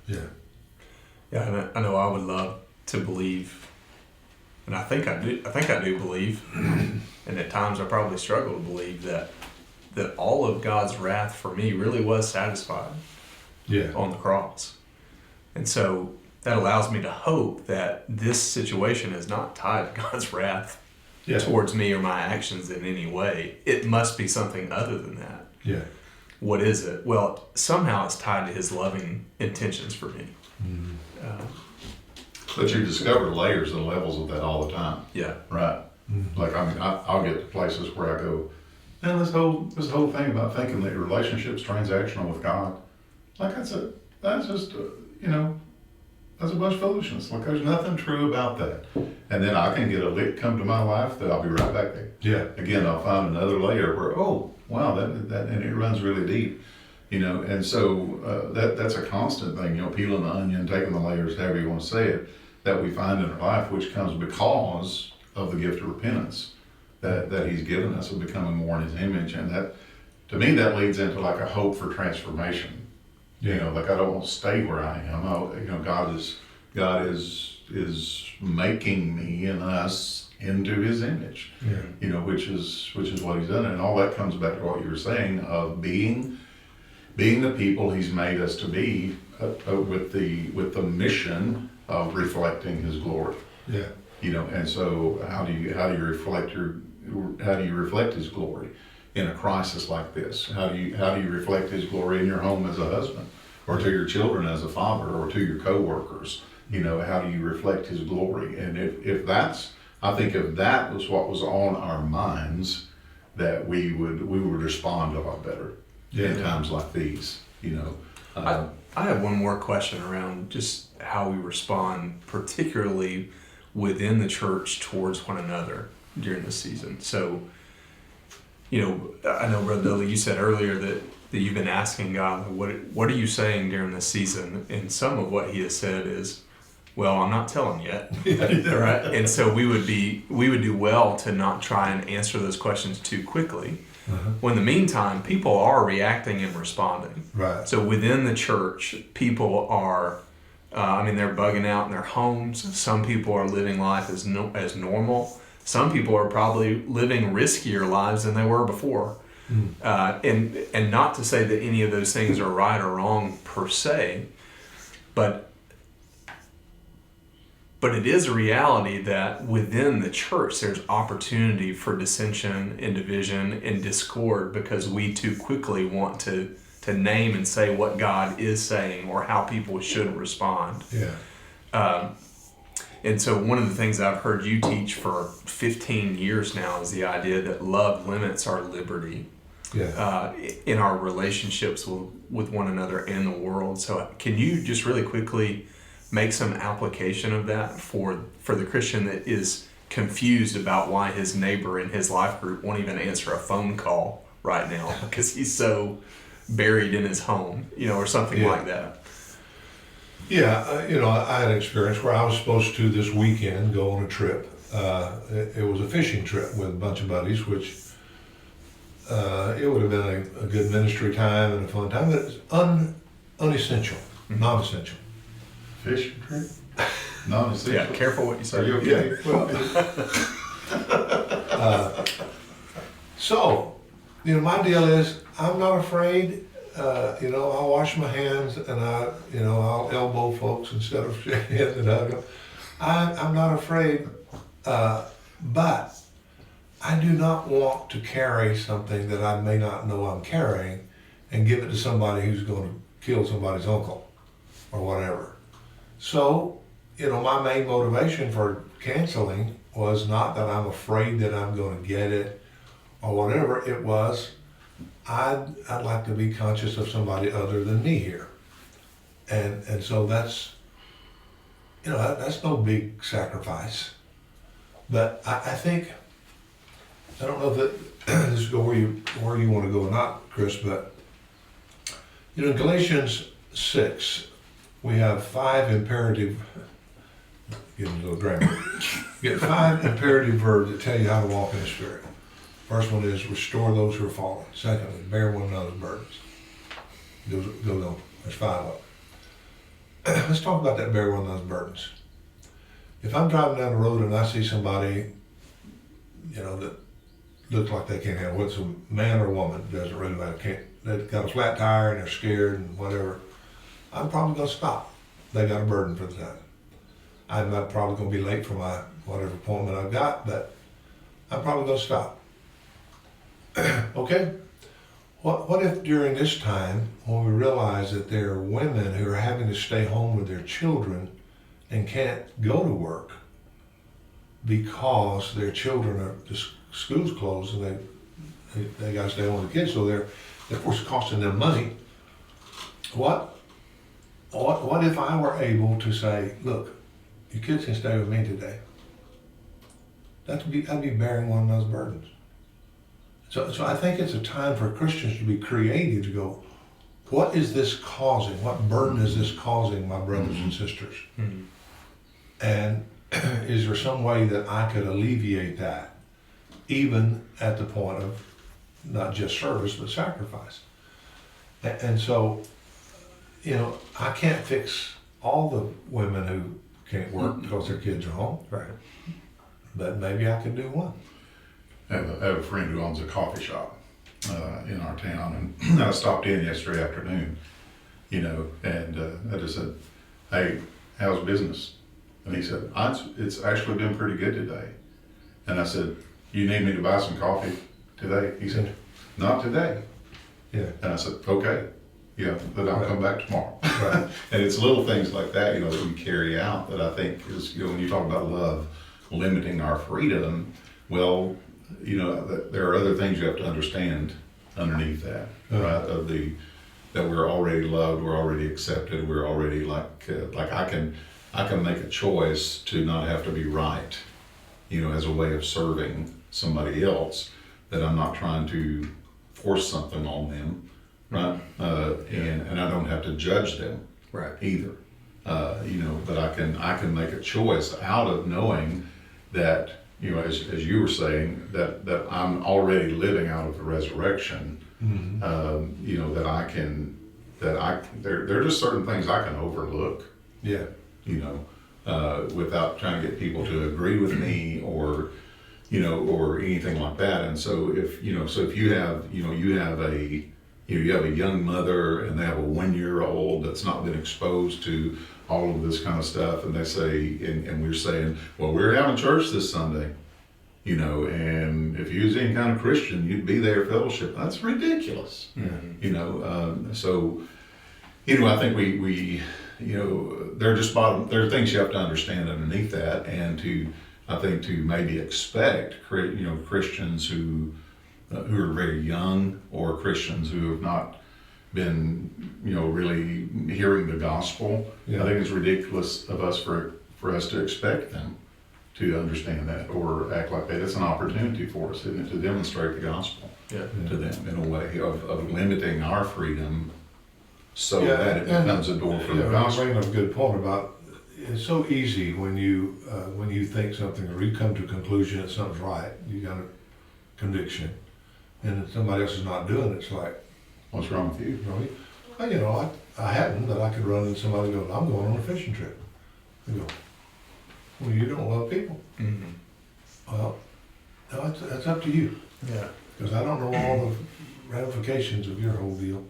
Yeah. Yeah, and I know I would love to believe, and I think I do. I think I do believe, and at times I probably struggle to believe that all of God's wrath for me really was satisfied Yeah. on the cross, and so that allows me to hope that this situation is not tied to God's wrath Yeah. towards me or my actions in any way. It must be something other than that. Yeah. What is it? Well, somehow it's tied to His loving intentions for me. Mm. But you discover layers and levels of that all the time, Yeah. right? Like, I mean, I'll get to places where I go, man, this whole thing about thinking that your relationship's transactional with God, like that's just, that's a bunch of foolishness. Like, there's nothing true about that. And then I can get a lick come to my life that I'll be right back there. Yeah. Again, I'll find another layer where, oh, wow, that and it runs really deep, and so that's a constant thing, peeling the onion, taking the layers, however you want to say it, that we find in our life, which comes because of the gift of repentance that He's given us of becoming more in His image. And that, to me, that leads into like a hope for transformation. Like I don't want to stay where I am. God is making me and us into His image. Yeah. Which is what He's done, and all that comes back to what you were saying of being the people He's made us to be, with the mission of reflecting His glory. Yeah. And so how do you reflect His glory in a crisis like this? How do you reflect His glory in your home as a husband, or to your children as a father, or to your coworkers? How do you reflect His glory? And if that was what was on our minds, that we would respond a lot better in times like these. I have one more question around just how we respond, particularly within the church towards one another during this season. So, I know, Brother Dudley, you said earlier that you've been asking God, what are you saying during this season? And some of what He has said is, well, I'm not telling yet. Right? And so we would do well to not try and answer those questions too quickly. Uh-huh. When in the meantime, people are reacting and responding. Right. So within the church, people are, they're bugging out in their homes. Some people are living life as normal. Some people are probably living riskier lives than they were before. And not to say that any of those things are right or wrong per se, but it is a reality that within the church there's opportunity for dissension and division and discord because we too quickly want to name and say what God is saying or how people should respond. Yeah. And so one of the things I've heard you teach for 15 years now is the idea that love limits our liberty. Yeah. In our relationships with one another and the world. So can you just really quickly make some application of that for the Christian that is confused about why his neighbor in his life group won't even answer a phone call right now because he's so buried in his home, or something like that? Yeah, I had an experience where I was supposed to this weekend go on a trip. It was a fishing trip with a bunch of buddies, which it would have been a good ministry time and a fun time, but it's unessential, non-essential. Fishing trip? Non-essential? Yeah, careful what you say. Are you okay? Well, so, my deal is I'm not afraid. I'll wash my hands and I'll elbow folks instead of shaking hands and hug them. I'm not afraid, but I do not want to carry something that I may not know I'm carrying and give it to somebody who's going to kill somebody's uncle or whatever. So, my main motivation for canceling was not that I'm afraid that I'm going to get it or whatever. It was, I'd like to be conscious of somebody other than me here. And so that's, that's no big sacrifice. But I think, I don't know if this is where you want to go or not, Chris, but, in Galatians 6, we have 5 imperative, getting a little grammar, get 5 imperative verbs that tell you how to walk in the Spirit. First one is restore those who are fallen. Secondly, bear one another's burdens. Goes on. There's 5 of let's talk about that bear one of those burdens. If I'm driving down the road and I see somebody, you know, that looks like they can't handle it, it's a man or a woman, doesn't really matter, they've got a flat tire and they're scared and whatever, I'm probably gonna stop. They got a burden for the time. I'm not probably gonna be late for my whatever appointment I've got, but I'm probably gonna stop. Okay? What if during this time, when we realize that there are women who are having to stay home with their children and can't go to work because their children are, the school's closed and they gotta stay home with the kids, so they're of course costing them money. What if I were able to say, look, your kids can stay with me today? I'd be bearing one of those burdens. So I think it's a time for Christians to be creative, to go, what is this causing? What burden is this causing my brothers and sisters? Mm-hmm. And is there some way that I could alleviate that, even at the point of not just service, but sacrifice? And so, you know, I can't fix all the women who can't work because their kids are home. Right. But maybe I could do one. I have a friend who owns a coffee shop in our town, and I stopped in yesterday afternoon, you know, and I just said, hey, how's business? And he said, it's actually been pretty good today. And I said, you need me to buy some coffee today? He said, not today. Yeah. And I said, okay, yeah, but I'll come back tomorrow. Right. And it's little things like that, you know, that we carry out that I think is, you know, when you talk about love, limiting our freedom, well, you know, there are other things you have to understand underneath that, right? That we're already loved, we're already accepted, we're already like I can make a choice to not have to be right, you know, as a way of serving somebody else, that I'm not trying to force something on them, right? And I don't have to judge them, Right. either, you know, but I can make a choice out of knowing that, you know, as you were saying, that I'm already living out of the resurrection. Mm-hmm. You know, there are just certain things I can overlook, Yeah. you know, without trying to get people to agree with me or, you know, or anything like that. And so if you have a young mother and they have a 1-year-old that's not been exposed to all of this kind of stuff, and they say, and we're saying, well, we're having church this Sunday, you know, and if you was any kind of Christian, you'd be there fellowship. That's ridiculous, Mm-hmm. you know. So, you know, I think we, you know, there are things you have to understand underneath that, and I think to maybe expect, you know, Christians who are very young, or Christians who have not been, you know, really hearing the gospel. Yeah. I think it's ridiculous of us for us to expect them to understand that or act like that. It's an opportunity for us, isn't it, to demonstrate the gospel Yeah. to them in a way of limiting our freedom so Yeah, that it and- becomes a door for Yeah, the you're gospel. bringing up a good point about, it's so easy when you think something, or you come to a conclusion that something's right, you got a conviction, and if somebody else is not doing it, it's like, What's wrong with you? really? Well, you know, I hadn't, but I could run into somebody and go, I'm going on a fishing trip. They go, well, you don't love people. Mm-hmm. Well, no, that's up to you, Yeah. because I don't know all the ramifications of your whole deal.